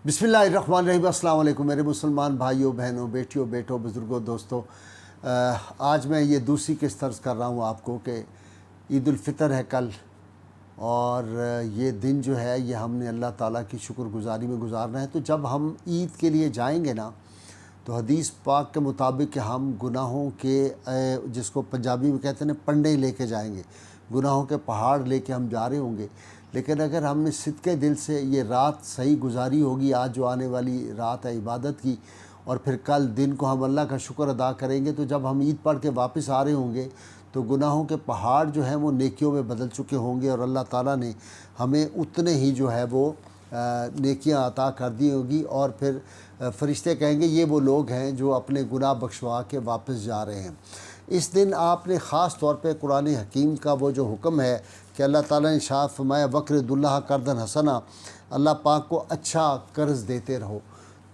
बिस्मिल्लाहिर्रहमानिर्रहीम। अस्सलाम वालेकुम मेरे मुसलमान भाइयों बहनों बेटियों बेटों बुज़ुर्गों दोस्तों। आज मैं ये दूसरी किस्त अर्ज़ कर रहा हूँ आपको कि ईद उल फ़ितर है कल, और ये दिन जो है ये हमने अल्लाह ताला की शुक्रगुज़ारी में गुजारना है। तो जब हम ईद के लिए जाएंगे ना, तो हदीस पाक के मुताबिक कि हम गुनाहों के जिसको पंजाबी में कहते हैं पंडे लेके जाएंगे, गुनाहों के पहाड़ लेके हम जा रहे होंगे। लेकिन अगर हमने सिद्के दिल से ये रात सही गुजारी होगी, आज जो आने वाली रात है इबादत की, और फिर कल दिन को हम अल्लाह का शुक्र अदा करेंगे, तो जब हम ईद पढ़ के वापस आ रहे होंगे तो गुनाहों के पहाड़ जो हैं वो नेकियों में बदल चुके होंगे, और अल्लाह ताला ने हमें उतने ही जो है वो नेकियां अता कर दी होगी। और फिर फरिश्ते कहेंगे ये वो लोग हैं जो अपने गुनाह बख्शवा के वापस जा रहे हैं। इस दिन आपने ख़ास तौर पे कुरान हकीम का वो जो हुक्म है कि अल्लाह ताला ने शाह फरमाया वक़्रिदुल्लाह कर्दन हसना, अल्लाह पाक को अच्छा कर्ज़ देते रहो।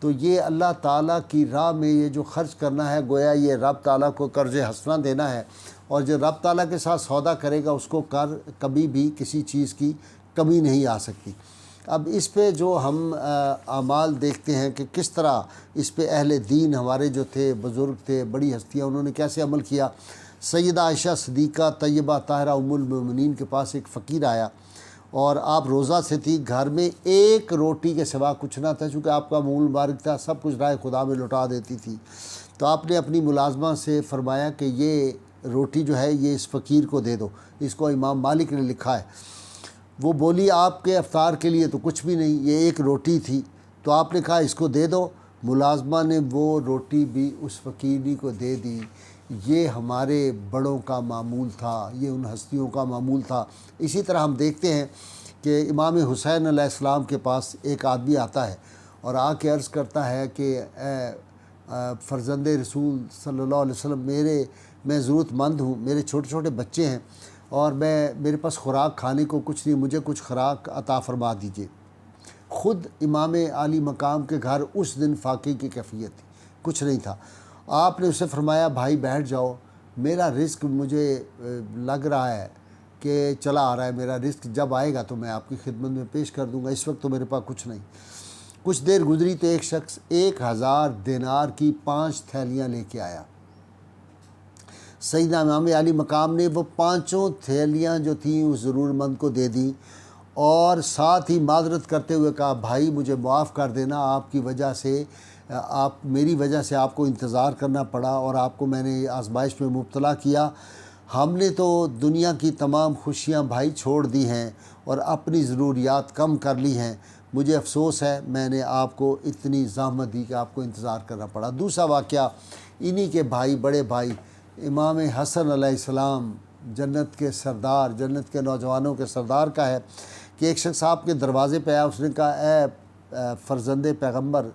तो ये अल्लाह ताला की राह में ये जो ख़र्च करना है, गोया ये रब ताला को कर्ज़ हसना देना है, और जो रब ताला के साथ सौदा करेगा उसको कभी भी किसी चीज़ की कमी नहीं आ सकती। अब इस पे जो हम अमाल देखते हैं कि किस तरह इस पे अहले दीन हमारे जो थे, बुज़ुर्ग थे, बड़ी हस्तियाँ, उन्होंने कैसे अमल किया। सैयदा आयशा सिद्दीक़ा तय्यबा ताहिरा उम्मुल मोमिनीन के पास एक फ़कीर आया, और आप रोज़ा से थी, घर में एक रोटी के सिवा कुछ ना था, चूँकि आपका मुँह मुबारक था, सब कुछ राह खुदा में लौटा देती थी। तो आपने अपनी मुलाजमा से फ़रमाया कि ये रोटी जो है ये इस फ़कीर को दे दो, इसको इमाम मालिक ने लिखा है। वो बोली आपके अफ्तार के लिए तो कुछ भी नहीं, ये एक रोटी थी। तो आपने कहा इसको दे दो। मुलाजमा ने वो रोटी भी उस फ़कीरी को दे दी। ये हमारे बड़ों का मामूल था, ये उन हस्तियों का मामूल था। इसी तरह हम देखते हैं कि इमाम हुसैन अलैहिस्सलाम के पास एक आदमी आता है और आके अर्ज़ करता है कि फ़र्ज़ंद रसूल सल्लल्लाहु अलैहि वसल्लम, मैं ज़रूरतमंद हूँ, मेरे छोटे छोटे बच्चे हैं और मेरे पास खुराक खाने को कुछ नहीं, मुझे कुछ खुराक अता फरमा दीजिए। ख़ुद इमाम आली मकाम के घर उस दिन फाके की कैफियत थी, कुछ नहीं था। आपने उससे फरमाया भाई बैठ जाओ, मेरा रिस्क मुझे लग रहा है कि चला आ रहा है, मेरा रिस्क जब आएगा तो मैं आपकी खिदमत में पेश कर दूंगा, इस वक्त तो मेरे पास कुछ नहीं। कुछ देर गुजरी तो एक शख्स 1000 दिनार की 5 थैलियाँ लेके आया। सैयदना इमाम आली मकाम ने वो 5 थैलियाँ जो थीं उस ज़रूरतमंद को दे दी, और साथ ही माजरत करते हुए कहा भाई मुझे माफ़ कर देना, आपकी वजह से मेरी वजह से आपको इंतज़ार करना पड़ा और आपको मैंने आजमाइश में मुब्तला किया। हमने तो दुनिया की तमाम खुशियाँ भाई छोड़ दी हैं और अपनी ज़रूरियात कम कर ली हैं। मुझे अफसोस है मैंने आपको इतनी ज़हमत दी कि आपको इंतज़ार करना पड़ा। दूसरा वाक़या इन्हीं के भाई, बड़े भाई इमाम हसन अलैहिस्सलाम, जन्नत के सरदार, जन्नत के नौजवानों के सरदार का है कि एक शख्स आपके दरवाज़े पे आया। उसने कहा ए फ़र्ज़ंदे पैगम्बर,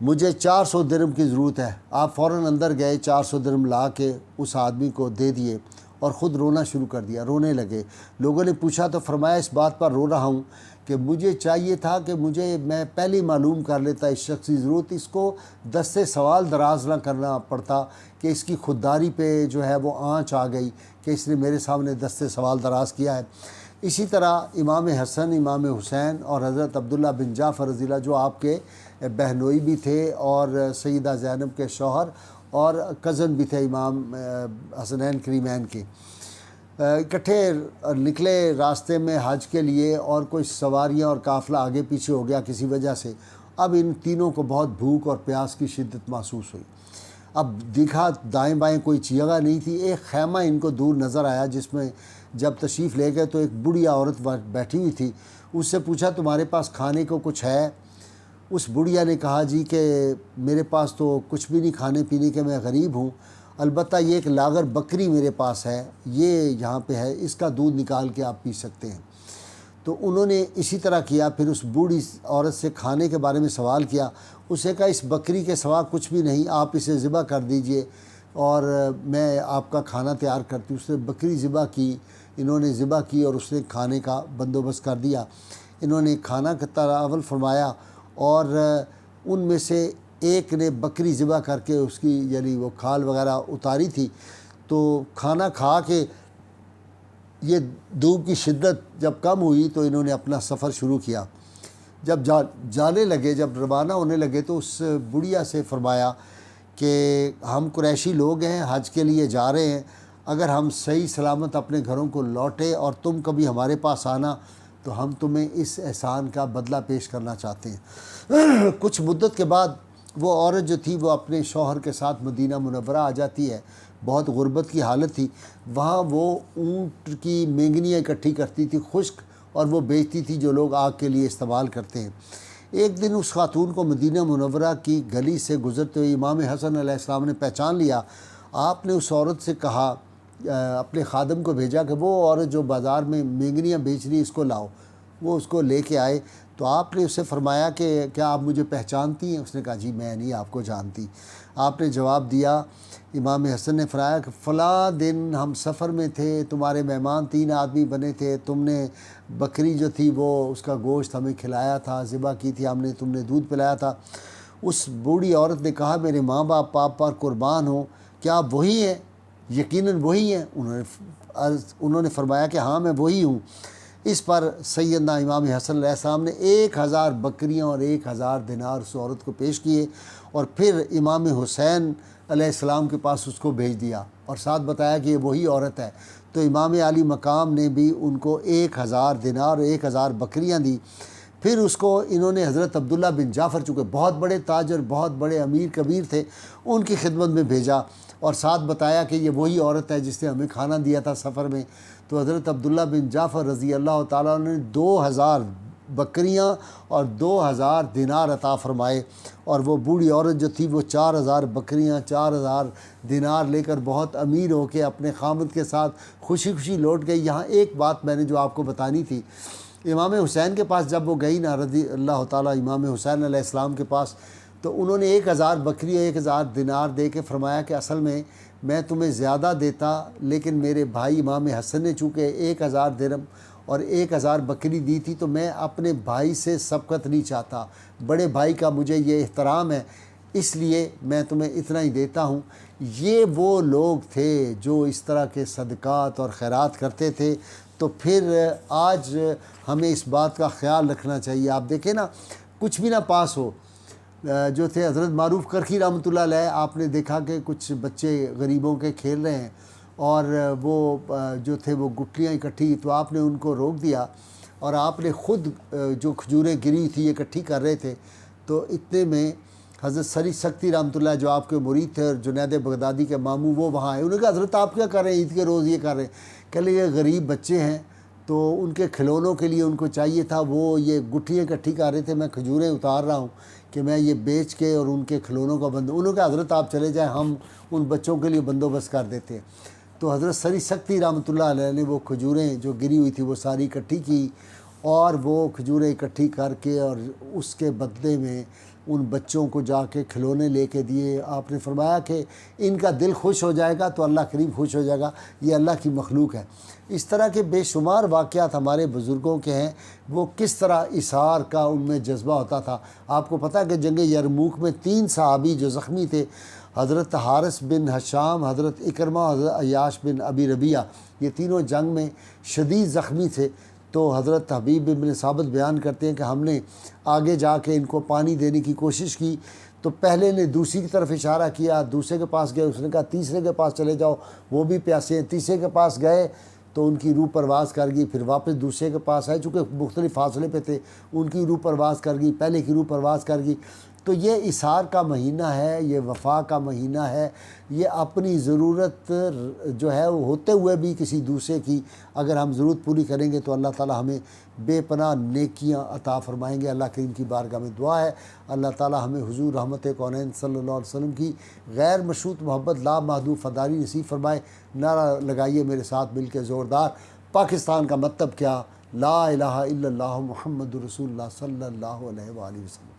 मुझे 400 दिरहम की ज़रूरत है। आप फ़ौरन अंदर गए, 400 दिरहम ला के उस आदमी को दे दिए और ख़ुद रोना शुरू कर दिया, रोने लगे। लोगों ने पूछा तो फरमाया इस बात पर रो रहा हूँ कि मुझे चाहिए था कि मैं पहले मालूम कर लेता इस शख्स की ज़रूरत, इसको दस्ते सवाल दराज ना करना पड़ता कि इसकी खुददारी पे जो है वो आँच आ गई कि इसने मेरे सामने दस्ते सवाल दराज किया है। इसी तरह इमाम हसन, इमाम हुसैन और हज़रत अब्दुल्ला बिन जाफ़र रज़ियल्लाहु जो आपके बहनोई भी थे और सैयदा ज़ैनब के शौहर और कज़न भी थे इमाम हसनैन करीमैन के, इकट्ठे निकले रास्ते में हज के लिए, और कोई सवारियां और काफ़िला आगे पीछे हो गया किसी वजह से। अब इन तीनों को बहुत भूख और प्यास की शिद्दत महसूस हुई। अब देखा दाएं बाएं कोई जगह नहीं थी। एक खैमा इनको दूर नज़र आया जिसमें जब तशरीफ़ ले गए तो एक बुढ़िया औरत बैठी हुई थी। उससे पूछा तुम्हारे पास खाने को कुछ है? उस बुढ़िया ने कहा जी कि मेरे पास तो कुछ भी नहीं खाने पीने के, मैं गरीब हूँ, अलबत्ता ये एक लागर बकरी मेरे पास है, ये यहाँ पे है, इसका दूध निकाल के आप पी सकते हैं। तो उन्होंने इसी तरह किया। फिर उस बूढ़ी औरत से खाने के बारे में सवाल किया। उसे कहा इस बकरी के सिवा कुछ भी नहीं, आप इसे ज़िबा कर दीजिए और मैं आपका खाना तैयार करती हूँ। उसने बकरी ज़िबा की, इन्होंने ज़िबा की और उसने खाने का बंदोबस्त कर दिया। इन्होंने खाना का तनावल फरमाया और उनमें से एक ने बकरी ज़िबा करके उसकी यानी वो खाल वगैरह उतारी थी। तो खाना खा के ये धूप की शिद्दत जब कम हुई तो इन्होंने अपना सफ़र शुरू किया। جب جانے لگے، جب روانہ ہونے لگے تو اس بڑھیا سے فرمایا کہ ہم قریشی لوگ ہیں، حج کے لیے جا رہے ہیں، اگر ہم صحیح سلامت اپنے گھروں کو لوٹے اور تم کبھی ہمارے پاس آنا تو ہم تمہیں اس احسان کا بدلہ پیش کرنا چاہتے ہیں۔ کچھ مدت کے بعد وہ عورت جو تھی وہ اپنے شوہر کے ساتھ مدینہ منورہ آ جاتی ہے۔ بہت غربت کی حالت تھی، وہاں وہ اونٹ کی مینگنیاں اکٹھی کرتی تھی خشک، اور وہ بیچتی تھی جو لوگ آگ کے لیے استعمال کرتے ہیں۔ ایک دن اس خاتون کو مدینہ منورہ کی گلی سے گزرتے ہوئے امام حسن علیہ السلام نے پہچان لیا۔ آپ نے اس عورت سے کہا، اپنے خادم کو بھیجا کہ وہ عورت جو بازار میں مینگنیاں بیچ رہی اس کو لاؤ۔ وہ اس کو لے کے آئے تو آپ نے اسے فرمایا کہ کیا آپ مجھے پہچانتی ہیں؟ اس نے کہا جی میں نہیں آپ کو جانتی۔ آپ نے جواب دیا، امام حسن نے فرمایا کہ فلاں دن ہم سفر میں تھے، تمہارے مہمان 3 آدمی بنے تھے، تم نے بکری جو تھی وہ اس کا گوشت ہمیں کھلایا تھا، ذبح کی تھی ہم نے، تم نے دودھ پلایا تھا۔ اس بوڑھی عورت نے کہا میرے ماں باپ آپ پر قربان ہوں، کیا آپ وہی ہیں؟ یقیناً وہی ہیں۔ انہوں نے فرمایا کہ ہاں میں وہی ہوں۔ اس پر سیدنا امام حسن علیہ السلام نے 1000 بکریاں اور 1000 دینار اس عورت کو پیش کیے، اور پھر امام حسین علیہ السلام کے پاس اس کو بھیج دیا اور ساتھ بتایا کہ یہ وہی عورت ہے۔ تو امام علی مقام نے بھی ان کو 1000 دینار اور 1000 بکریاں دی۔ پھر اس کو انہوں نے حضرت عبداللہ بن جعفر، چونکہ بہت بڑے تاجر، بہت بڑے امیر کبیر تھے، ان کی خدمت میں بھیجا اور ساتھ بتایا کہ یہ وہی عورت ہے جس نے ہمیں کھانا دیا تھا سفر میں۔ تو حضرت عبداللہ بن جعفر رضی اللہ تعالیٰ عنہ نے 2000 بکریاں اور 2000 دینار عطا فرمائے، اور وہ بوڑھی عورت جو تھی وہ 4000 بکریاں 4000 دینار لے کر بہت امیر ہو کے اپنے خامد کے ساتھ خوشی خوشی لوٹ گئی۔ یہاں ایک بات میں نے جو آپ کو بتانی تھی، امام حسین کے پاس جب وہ گئی نا رضی اللہ تعالیٰ، امام حسین علیہ السلام کے پاس، تو انہوں نے 1000 بکری اور 1000 دینار دے کے فرمایا کہ اصل میں تمہیں زیادہ دیتا، لیکن میرے بھائی امام حسن نے چونکہ 1000 درہم اور 1000 بکری دی تھی تو میں اپنے بھائی سے سبقت نہیں چاہتا، بڑے بھائی کا مجھے یہ احترام ہے، اس لیے میں تمہیں اتنا ہی دیتا ہوں۔ یہ وہ لوگ تھے جو اس طرح کے صدقات اور خیرات کرتے تھے۔ تو پھر آج ہمیں اس بات کا خیال رکھنا چاہیے۔ آپ دیکھیں نا، کچھ بھی نہ پاس ہو، جو تھے حضرت معروف کرخی رحمۃ اللہ علیہ، آپ نے دیکھا کہ کچھ بچے غریبوں کے کھیل رہے ہیں اور وہ جو تھے وہ گٹھلیاں اکٹھی، تو آپ نے ان کو روک دیا اور آپ نے خود جو کھجوریں گری تھی اکٹھی کر رہے تھے، تو اتنے میں حضرت سری سکتی رحمۃ اللہ جو آپ کے مرید تھے اور جنید بغدادی کے ماموں، وہ وہاں آئے۔ انہوں نے کہا حضرت آپ کیا کر رہے ہیں، عید کے روز یہ کر رہے ہیں؟ کہ یہ غریب بچے ہیں تو ان کے کھلونوں کے لیے ان کو چاہیے تھا، وہ یہ گٹھلیاں اکٹھی کر رہے تھے، میں کھجوریں اتار رہا ہوں کہ میں یہ بیچ کے اور ان کے کھلونوں کا انہوں نے کہا حضرت آپ چلے جائیں، ہم ان بچوں کے لیے بندوبست کر دیتے ہیں۔ تو حضرت سری سکتی رحمۃ اللہ علیہ نے وہ کھجوریں جو گری ہوئی تھی وہ ساری اکٹھی کی، اور وہ کھجوریں اکٹھی کر کے اور اس کے بدلے میں ان بچوں کو جا کے کھلونے لے کے دیے۔ آپ نے فرمایا کہ ان کا دل خوش ہو جائے گا تو اللہ کریم خوش ہو جائے گا، یہ اللہ کی مخلوق ہے۔ اس طرح کے بے شمار واقعات ہمارے بزرگوں کے ہیں، وہ کس طرح اثار کا ان میں جذبہ ہوتا تھا۔ آپ کو پتہ ہے کہ جنگ یرموک میں 3 صحابی جو زخمی تھے، حضرت حارث بن حشام، حضرت اکرمہ، حضرت عیاش بن ابی ربیعہ، یہ تینوں جنگ میں شدید زخمی تھے۔ تو حضرت حبیب بن ثابت بیان کرتے ہیں کہ ہم نے آگے جا کے ان کو پانی دینے کی کوشش کی، تو پہلے نے دوسری کی طرف اشارہ کیا، دوسرے کے پاس گئے، اس نے کہا تیسرے کے پاس چلے جاؤ، وہ بھی پیاسے ہیں، تیسرے کے پاس گئے تو ان کی روح پرواز کر گئی، پھر واپس دوسرے کے پاس آئے، چونکہ مختلف فاصلے پہ تھے، ان کی روح پرواز کر گئی، پہلے کی روح پرواز کر گئی۔ تو یہ اثار کا مہینہ ہے، یہ وفا کا مہینہ ہے، یہ اپنی ضرورت جو ہے وہ ہوتے ہوئے بھی کسی دوسرے کی اگر ہم ضرورت پوری کریں گے تو اللہ تعالیٰ ہمیں بے پناہ نیکیاں عطا فرمائیں گے۔ اللہ کریم کی بارگاہ میں دعا ہے اللہ تعالیٰ ہمیں حضور رحمت کونین صلی اللہ علیہ وسلم کی غیر مشروط محبت لا محدود فداری نصیب فرمائے۔ نعرہ لگائیے میرے ساتھ مل کے زوردار، پاکستان کا مطلب کیا؟ لا الہ الا اللہ محمد رسول اللہ صلی اللہ علیہ وآلہ وسلم۔